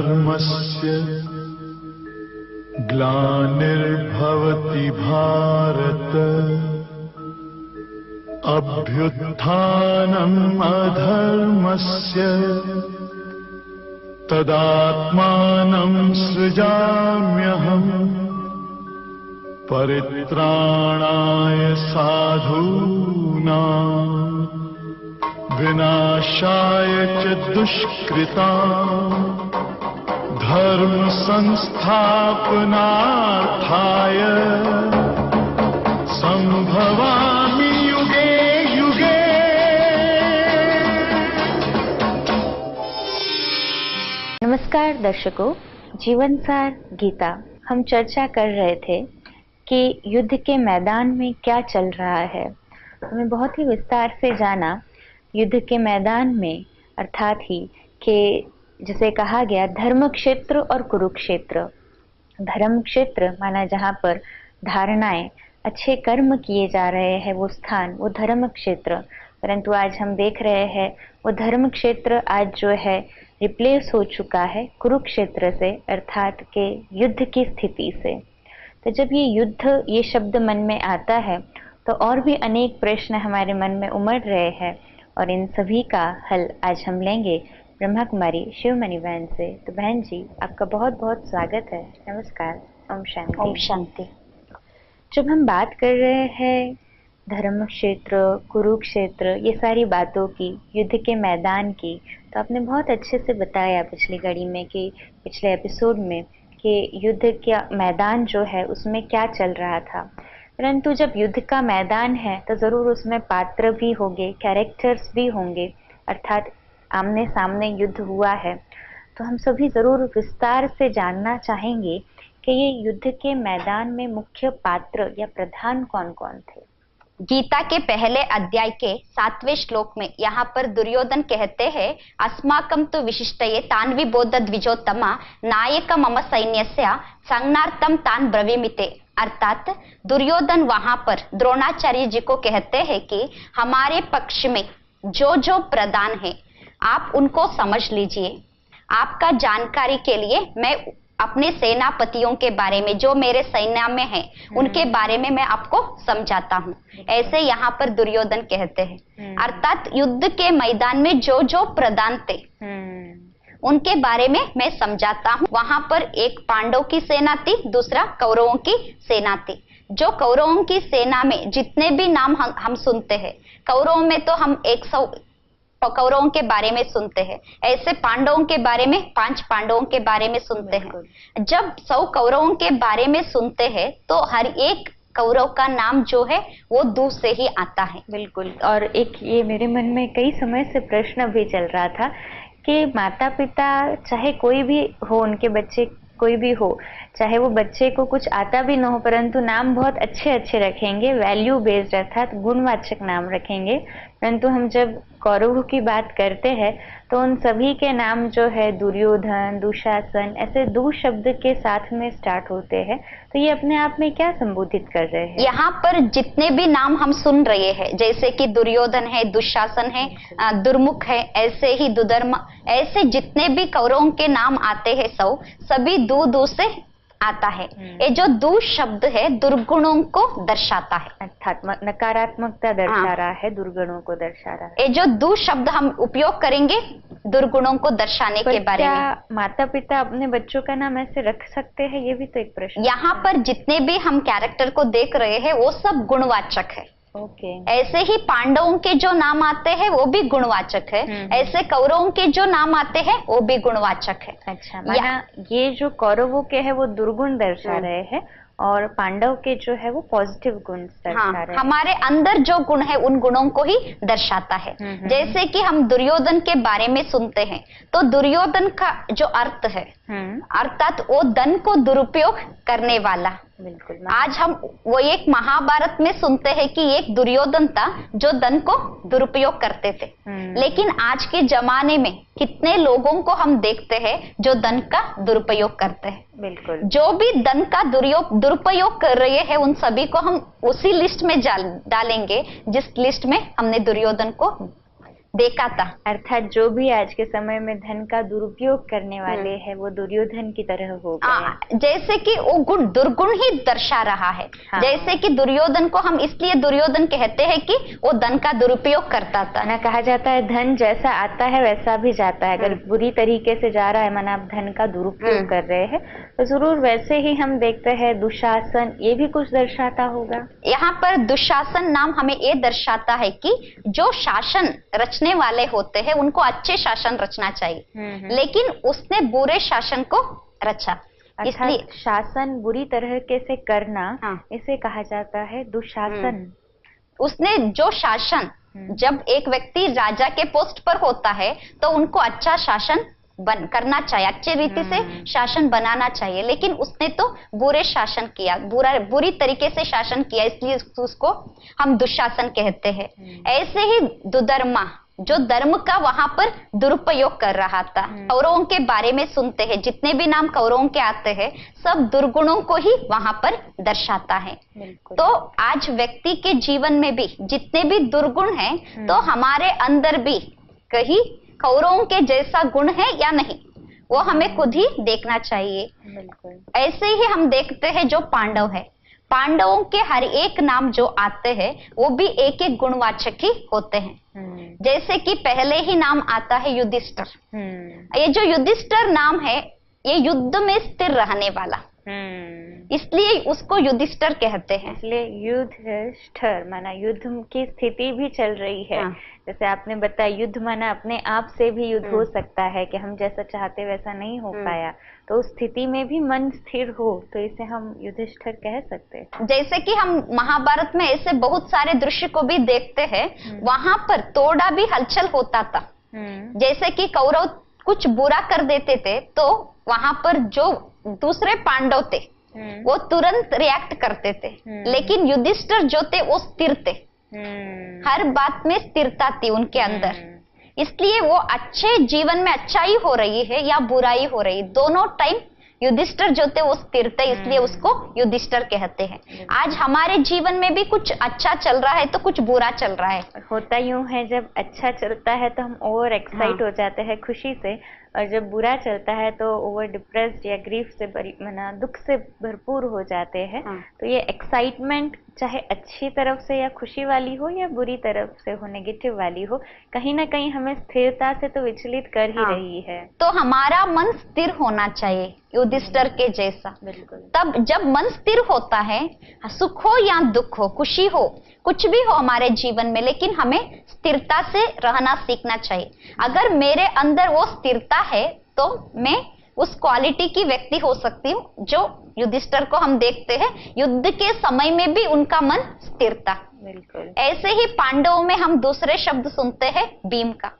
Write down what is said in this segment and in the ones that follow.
अधर्मस्य ग्लानिर्भवति भारत अभ्युत्थानम् अधर्मस्य तदात्मानं सृजाम्यहम् परित्राणाय साधूनां विनाशाय च दुष्कृतां धर्म संस्थापनार्थाय संभवामि युगे युगे। नमस्कार दर्शकों, जीवन सार गीता हम चर्चा कर रहे थे कि युद्ध के मैदान में क्या चल रहा है। हमने बहुत ही विस्तार से जाना युद्ध के मैदान में, अर्थात ही कि जिसे कहा गया धर्म क्षेत्र और कुरुक्षेत्र। धर्म क्षेत्र माना जहाँ पर धारणाएं, अच्छे कर्म किए जा रहे हैं, वो स्थान, वो धर्म क्षेत्र। परंतु आज हम देख रहे हैं वो धर्म क्षेत्र आज जो है रिप्लेस हो चुका है कुरुक्षेत्र से, अर्थात के युद्ध की स्थिति से। तो जब ये युद्ध, ये शब्द मन में आता है तो और भी अनेक प्रश्न हमारे मन में उमड़ रहे हैं और इन सभी का हल आज हम लेंगे ब्रह्मा कुमारी शिवमणि बहन से। तो बहन जी, आपका बहुत बहुत स्वागत है। नमस्कार। ओम शांति। ओम शांति। जब हम बात कर रहे हैं धर्म क्षेत्र, कुरुक्षेत्र, ये सारी बातों की, युद्ध के मैदान की, तो आपने बहुत अच्छे से बताया पिछली कड़ी में कि पिछले एपिसोड में कि युद्ध का मैदान जो है उसमें क्या चल रहा था। परंतु जब युद्ध का मैदान है तो ज़रूर उसमें पात्र भी होंगे, कैरेक्टर्स भी होंगे, अर्थात आमने सामने युद्ध हुआ है। तो हम सभी ज़रूर विस्तार से जानना चाहेंगे कि ये युद्ध के मैदान में मुख्य पात्र या प्रधान कौन कौन थे। गीता के पहले अध्याय के 7वें श्लोक में यहाँ पर दुर्योधन कहते हैं, अस्माकं तु विशिष्टये तान् विबोध द्विजोत्तमा नायक मम सैन्यस्य संज्ञार्थं तान् ब्रवीमिते। अर्थात दुर्योधन वहां पर द्रोणाचार्य जी को कहते हैं कि हमारे पक्ष में जो जो प्रधान है आप उनको समझ लीजिए। आपका जानकारी के लिए मैं अपने सेनापतियों के बारे में, जो मेरे सैन्य में हैं, उनके बारे में मैं आपको समझाता हूँ। ऐसे यहाँ पर दुर्योधन कहते हैं। अर्थात युद्ध के मैदान में जो जो प्रधान थे उनके बारे में मैं समझाता हूँ। वहां पर एक पांडव की सेना थी, दूसरा कौरवों की सेना थी। जो कौरवों की सेना में जितने भी नाम हम सुनते हैं, कौरवों में तो हम 100 कौरवों के बारे में सुनते हैं, ऐसे पांडवों के बारे में 5 पांडवों के बारे में सुनते हैं। जब 100 कौरवों के बारे में सुनते हैं तो हर एक कौरव का नाम जो है वो दूर से ही आता है। बिल्कुल। और एक ये मेरे मन में कई समय से प्रश्न भी चल रहा था कि माता पिता चाहे कोई भी हो, उनके बच्चे कोई भी हो, चाहे वो बच्चे को कुछ आता भी ना हो, परंतु नाम बहुत अच्छे अच्छे रखेंगे, वैल्यू बेस्ड अर्थात गुणवाचक नाम रखेंगे। परंतु हम जब कौरवों की बात करते हैं तो उन सभी के नाम जो है दुर्योधन, दुशासन, ऐसे दो शब्द के साथ में स्टार्ट होते हैं। तो ये अपने आप में क्या संबोधित कर रहे हैं? यहाँ पर जितने भी नाम हम सुन रहे हैं, जैसे कि दुर्योधन है, दुशासन है, दुर्मुख है, ऐसे ही दुधर्म, ऐसे जितने भी कौरवों के नाम आते हैं सभी दूर दूर से आता है। ये जो दू शब्द है दुर्गुणों को दर्शाता है, अर्थात नकारात्मकता दर्शा रहा है, दुर्गुणों को दर्शा रहा है। ये जो दू शब्द हम उपयोग करेंगे दुर्गुणों को दर्शाने के बारे में। माता पिता अपने बच्चों का नाम ऐसे रख सकते हैं? ये भी तो एक प्रश्न। यहाँ पर जितने भी हम कैरेक्टर को देख रहे हैं वो सब गुणवाचक है। ओके। ऐसे ही पांडवों के जो नाम आते हैं वो भी गुणवाचक है, ऐसे कौरवों के जो नाम आते हैं वो भी गुणवाचक है। अच्छा, माना ये जो कौरवों के है वो दुर्गुण दर्शा रहे हैं और पांडव के जो है वो पॉजिटिव गुण दर्शा रहे हैं। हमारे अंदर जो गुण है उन गुणों को ही दर्शाता है। जैसे कि हम दुर्योधन के बारे में सुनते हैं तो दुर्योधन का जो अर्थ है, अर्थात वो धन को दुरुपयोग करने वाला। बिल्कुल। आज हम वो एक महाभारत में सुनते हैं कि एक दुर्योधन था जो धन को दुरुपयोग करते थे। लेकिन आज के जमाने में कितने लोगों को हम देखते हैं जो धन का दुरुपयोग करते हैं। बिल्कुल। जो भी धन का दुरुपयोग कर रहे हैं उन सभी को हम उसी लिस्ट में डालेंगे जिस लिस्ट में हमने दुर्योधन को देखा था। अर्थात जो भी आज के समय में धन का दुरुपयोग करने वाले हैं वो दुर्योधन की तरह हो गए। जैसे कि वो गुण दुर्गुण ही दर्शा रहा है। हाँ। जैसे कि दुर्योधन को हम इसलिए दुर्योधन कहते हैं कि वो धन का दुरुपयोग करता था ना। कहा जाता है धन जैसा आता है वैसा भी जाता है। अगर बुरी तरीके से जा रहा है, माना आप धन का दुरुपयोग कर रहे हैं, तो जरूर वैसे ही हम देखते हैं। दुशासन ये भी कुछ दर्शाता होगा। यहाँ पर दुशासन नाम हमें ये दर्शाता है कि जो शासन रचने वाले होते हैं उनको अच्छे शासन रचना चाहिए, लेकिन उसने बुरे शासन को रचा। इसलिए शासन बुरी तरीके से करना, हाँ। इसे कहा जाता है दुशासन। उसने जो शासन, जब एक व्यक्ति राजा के पोस्ट पर होता है तो उनको अच्छा शासन करना चाहिए, अच्छे रीति से शासन बनाना चाहिए, लेकिन उसने तो बुरे शासन किया, बुरी तरीके से शासन किया, इसलिए उसको हम दुशासन कहते हैं। ऐसे ही दुधर्मा जो धर्म का वहां पर दुरुपयोग कर रहा था। कौरवों के बारे में सुनते हैं, जितने भी नाम कौरवों के आते हैं सब दुर्गुणों को ही वहां पर दर्शाता है। तो आज व्यक्ति के जीवन में भी जितने भी दुर्गुण हैं, तो हमारे अंदर भी कहीं कौरवों के जैसा गुण है या नहीं, वो हमें खुद ही देखना चाहिए। ऐसे ही हम देखते हैं जो पांडव है, पांडवों के हर एक नाम जो आते हैं वो भी एक एक गुणवाचक ही होते हैं। जैसे कि पहले ही नाम आता है युधिष्ठिर। ये जो युधिष्ठिर नाम है ये युद्ध में स्थिर रहने वाला, इसलिए उसको युधिष्ठिर कहते हैं। इसलिए युधिष्ठिर माना युद्ध की स्थिति भी चल रही है। हाँ। जैसे आपने बताया युद्ध माना अपने आप से भी युद्ध हो सकता है कि हम जैसा चाहते वैसा नहीं हो पाया, तो उस स्थिति में भी मन स्थिर हो, तो इसे हम युधिष्ठिर कह सकते हैं। जैसे कि हम महाभारत में ऐसे बहुत सारे दृश्य को भी देखते हैं, वहां पर थोड़ा भी हलचल होता था, जैसे कि कौरव कुछ बुरा कर देते थे तो वहां पर जो दूसरे पांडव थे वो तुरंत रिएक्ट करते थे, लेकिन युधिष्ठिर जो थे वो स्थिर थे। हर बात में स्थिरता थी उनके अंदर, इसलिए वो अच्छे जीवन में अच्छाई हो रही है या बुराई हो रही, दोनों टाइम युधिष्ठिर जो थे वो स्थिर थे, इसलिए उसको युधिष्ठिर कहते हैं। आज हमारे जीवन में भी कुछ अच्छा चल रहा है तो कुछ बुरा चल रहा है। होता यूं है, जब अच्छा चलता है तो हम ओवर एक्साइट हो जाते हैं खुशी से, और जब बुरा चलता है तो ओवर डिप्रेस्ड या ग्रीफ से मना दुख से भरपूर हो जाते हैं। तो ये एक्साइटमेंट चाहे अच्छी तरफ से या खुशी वाली हो या बुरी तरफ से हो, नेगेटिव वाली हो, कहीं ना कहीं हमें स्थिरता से तो विचलित कर ही रही है। तो हमारा मन स्थिर होना चाहिए युधिष्ठिर के जैसा। बिल्कुल। तब जब मन स्थिर होता है, सुख हो या दुख हो, खुशी हो, कुछ भी हो हमारे जीवन में, लेकिन हमें स्थिरता से रहना सीखना चाहिए। अगर मेरे अंदर वो स्थिरता है तो मैं उस क्वालिटी की व्यक्ति हो सकती हूँ जो युधिष्ठिर को हम देखते हैं, युद्ध के समय में भी उनका मन स्थिर था। बिल्कुल। ऐसे ही पांडवों में हम दूसरे शब्द सुनते हैं भीम का।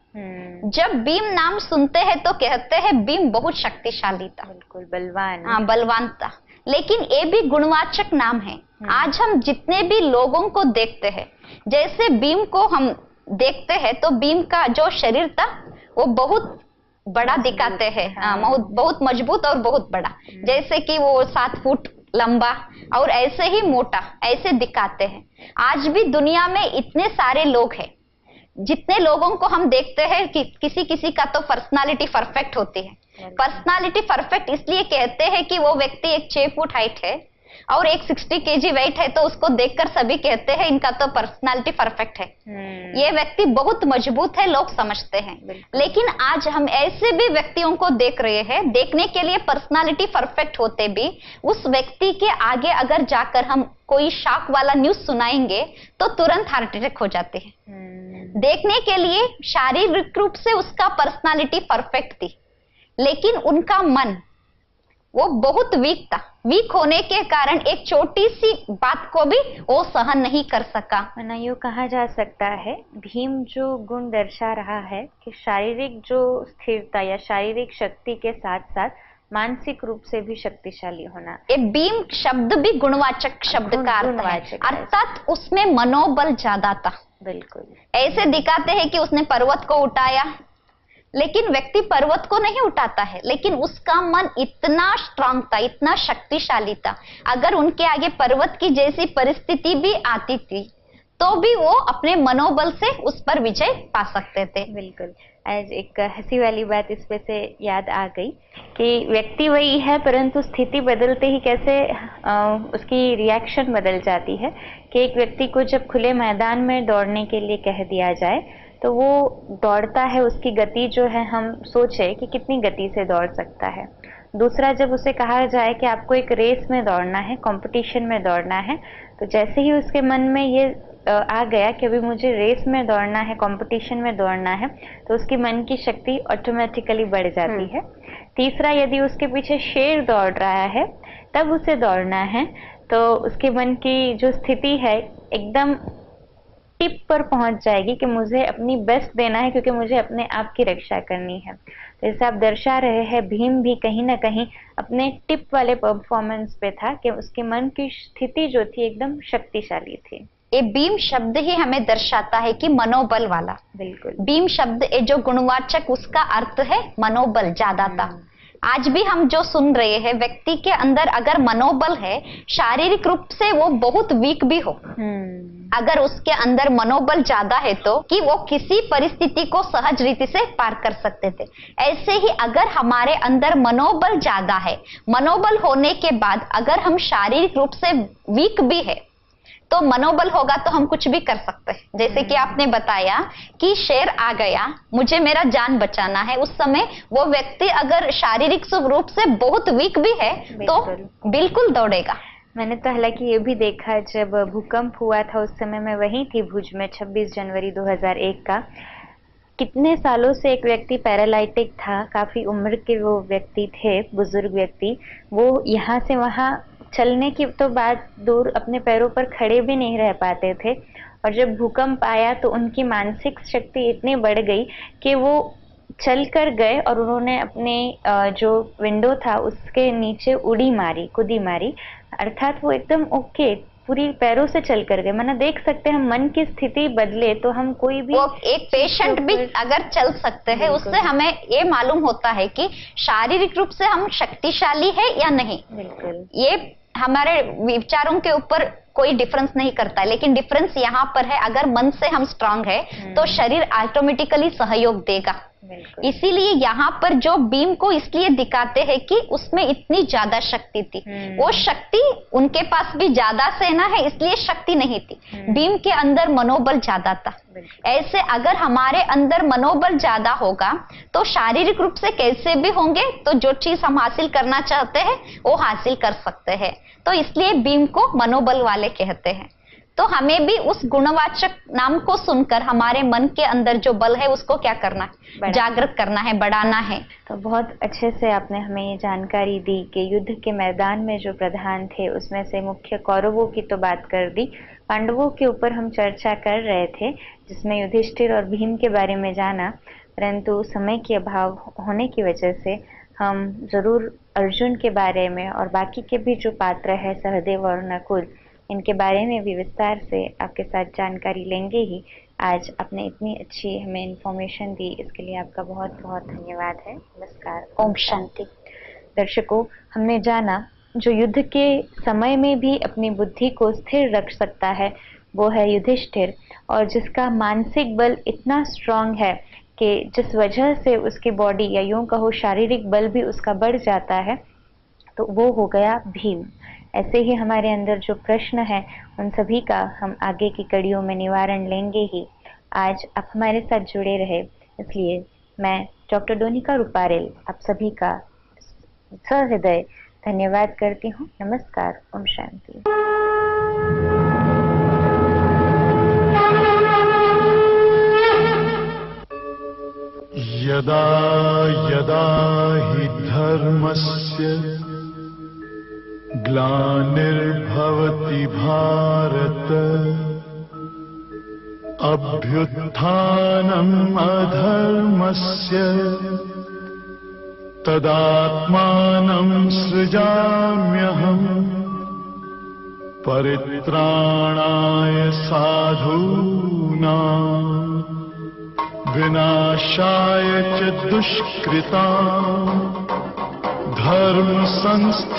जब भीम नाम सुनते हैं तो कहते हैं भीम बहुत शक्तिशाली था। बिल्कुल, बलवान। हाँ, बलवान था, लेकिन ये भी गुणवाचक नाम है। आज हम जितने भी लोगों को देखते हैं, जैसे भीम को हम देखते हैं तो भीम का जो शरीर था वो बहुत बड़ा दिखाते हैं। बहुत मजबूत और बहुत बड़ा, जैसे कि वो 7 फुट लंबा और ऐसे ही मोटा ऐसे दिखाते हैं। आज भी दुनिया में इतने सारे लोग हैं, जितने लोगों को हम देखते हैं कि किसी किसी का तो पर्सनालिटी परफेक्ट होती है। पर्सनालिटी परफेक्ट इसलिए कहते हैं कि वो व्यक्ति एक 6 फुट हाइट है और एक 60 kg वेट है, तो उसको देखकर सभी कहते हैं इनका तो पर्सनालिटी परफेक्ट है, ये व्यक्ति बहुत मजबूत है, लोग समझते हैं। लेकिन आज हम ऐसे भी व्यक्तियों को देख रहे हैं, देखने के लिए पर्सनालिटी परफेक्ट होते भी उस व्यक्ति के आगे अगर जाकर हम कोई शॉक वाला न्यूज सुनाएंगे तो तुरंत हार्ट अटैक हो जाते हैं। देखने के लिए शारीरिक रूप से उसका पर्सनालिटी परफेक्ट थी, लेकिन उनका मन वो बहुत वीक था। वीक होने के कारण एक छोटी सी बात को भी वो सहन नहीं कर सका। ना यूँ कहा जा सकता है भीम जो गुण दर्शा रहा है कि शारीरिक जो स्थिरता या शारीरिक शक्ति के साथ साथ मानसिक रूप से भी शक्तिशाली होना। ये भीम शब्द भी गुणवाचक शब्द का अर्थ है, अर्थात उसमें मनोबल ज्यादा था। बिल्कुल। ऐसे दिखाते हैं कि उसने पर्वत को उठाया, लेकिन व्यक्ति पर्वत को नहीं उठाता है, लेकिन उसका मन इतना स्ट्रांग था, इतना शक्तिशाली था। अगर उनके आगे पर्वत की जैसी परिस्थिति भी आती थी तो भी वो अपने मनोबल से उस पर विजय पा सकते थे। बिल्कुल। आज एक हंसी वाली बात इस पे से याद आ गई कि व्यक्ति वही है परंतु स्थिति बदलते ही कैसे उसकी रिएक्शन बदल जाती है कि एक व्यक्ति को जब खुले मैदान में दौड़ने के लिए कह दिया जाए तो वो दौड़ता है, उसकी गति जो है हम सोचे कि कितनी गति से दौड़ सकता है। दूसरा, जब उसे कहा जाए कि आपको एक रेस में दौड़ना है, कंपटीशन में दौड़ना है, तो जैसे ही उसके मन में ये आ गया कि अभी मुझे रेस में दौड़ना है, कंपटीशन में दौड़ना है, तो उसकी मन की शक्ति ऑटोमेटिकली बढ़ जाती है। तीसरा, यदि उसके पीछे शेर दौड़ रहा है तब उसे दौड़ना है तो उसके मन की जो स्थिति है एकदम टिप पर पहुंच जाएगी कि मुझे अपनी बेस्ट देना है क्योंकि मुझे अपने आप की रक्षा करनी है। जैसे आप दर्शा रहे हैं, भीम भी कहीं ना कहीं अपने टिप वाले परफॉर्मेंस पे था कि उसके मन की स्थिति जो थी एकदम शक्तिशाली थी। ये भीम शब्द ही हमें दर्शाता है कि मनोबल वाला। बिल्कुल। भीम शब्द ये जो गुणवाचक, उसका अर्थ है मनोबल, ज्यादा था। आज भी हम जो सुन रहे हैं, व्यक्ति के अंदर अगर मनोबल है, शारीरिक रूप से वो बहुत वीक भी हो, अगर उसके अंदर मनोबल ज्यादा है तो कि वो किसी परिस्थिति को सहज रीति से पार कर सकते थे। ऐसे ही अगर हमारे अंदर मनोबल ज्यादा है, मनोबल होने के बाद अगर हम शारीरिक रूप से वीक भी है तो मनोबल होगा तो हम कुछ भी कर सकते हैं। जैसे कि आपने बताया कि शेर आ गया, मुझे मेरा जान बचाना है, उस समय वो व्यक्ति अगर शारीरिक रूप से बहुत वीक भी है तो बिल्कुल दौड़ेगा। मैंने तो हालांकि ये भी देखा, जब भूकंप हुआ था उस समय मैं वहीं थी भुज में, 26 जनवरी 2001 का। कितने सालों से एक व्यक्ति पैरालाइटिक था, काफी उम्र के वो व्यक्ति थे, बुजुर्ग व्यक्ति। वो यहाँ से वहाँ चलने की तो बात दूर, अपने पैरों पर खड़े भी नहीं रह पाते थे। और जब भूकंप आया तो उनकी मानसिक शक्ति इतनी बढ़ गई कि वो चल कर गए और उन्होंने अपने जो विंडो था उसके नीचे उड़ी मारी, कूदी मारी, अर्थात वो एकदम ओके पूरी पैरों से चल कर गए। मैंने देख सकते हैं हम मन की स्थिति बदले तो हम कोई भी, वो एक पेशेंट भी अगर चल सकते हैं, उससे हमें ये मालूम होता है कि शारीरिक रूप से हम शक्तिशाली है या नहीं। बिल्कुल। ये हमारे विचारों के ऊपर कोई डिफरेंस नहीं करता है, लेकिन डिफरेंस यहाँ पर है, अगर मन से हम स्ट्रांग है तो शरीर ऑटोमेटिकली सहयोग देगा। इसीलिए यहाँ पर जो भीम को इसलिए दिखाते हैं कि उसमें इतनी ज्यादा शक्ति थी। वो शक्ति, उनके पास भी ज्यादा सेना है इसलिए शक्ति नहीं थी, भीम के अंदर मनोबल ज्यादा था। ऐसे अगर हमारे अंदर मनोबल ज्यादा होगा तो शारीरिक रूप से कैसे भी होंगे तो जो चीज हम हासिल करना चाहते हैं वो हासिल कर सकते हैं। तो इसलिए भीम को मनोबल वाले कहते हैं। तो हमें भी उस गुणवाचक नाम को सुनकर हमारे मन के अंदर जो बल है उसको क्या करना है, जागृत करना है, बढ़ाना है। तो बहुत अच्छे से आपने हमें ये जानकारी दी कि युद्ध के मैदान में जो प्रधान थे उसमें से मुख्य कौरवों की तो बात कर दी, पांडवों के ऊपर हम चर्चा कर रहे थे जिसमें युधिष्ठिर और भीम के बारे में जाना, परंतु समय के अभाव होने की वजह से हम जरूर अर्जुन के बारे में और बाकी के भी जो पात्र है, सहदेव और नकुल, इनके बारे में भी विस्तार से आपके साथ जानकारी लेंगे ही। आज आपने इतनी अच्छी हमें इन्फॉर्मेशन दी, इसके लिए आपका बहुत बहुत धन्यवाद है। नमस्कार। ओम शांति। दर्शकों, हमने जाना जो युद्ध के समय में भी अपनी बुद्धि को स्थिर रख सकता है वो है युधिष्ठिर, और जिसका मानसिक बल इतना स्ट्रांग है कि जिस वजह से उसकी बॉडी या यूं कहो शारीरिक बल भी उसका बढ़ जाता है, तो वो हो गया भीम। ऐसे ही हमारे अंदर जो प्रश्न है उन सभी का हम आगे की कड़ियों में निवारण लेंगे ही। आज आप हमारे साथ जुड़े रहे, इसलिए मैं डॉक्टर डोनिका रूपारेल आप सभी का सहृदय धन्यवाद करती हूँ। नमस्कार। ओम शांति। यदा यदा हि धर्मस्य ग्लानिर्भवति भारत अभ्युत्थानम् अधर्मस्य तदात्मानं सृजाम्यहम् परित्राणाय साधूनां विनाशाय च दुष्कृतां धर्म संस्थापनार्थाय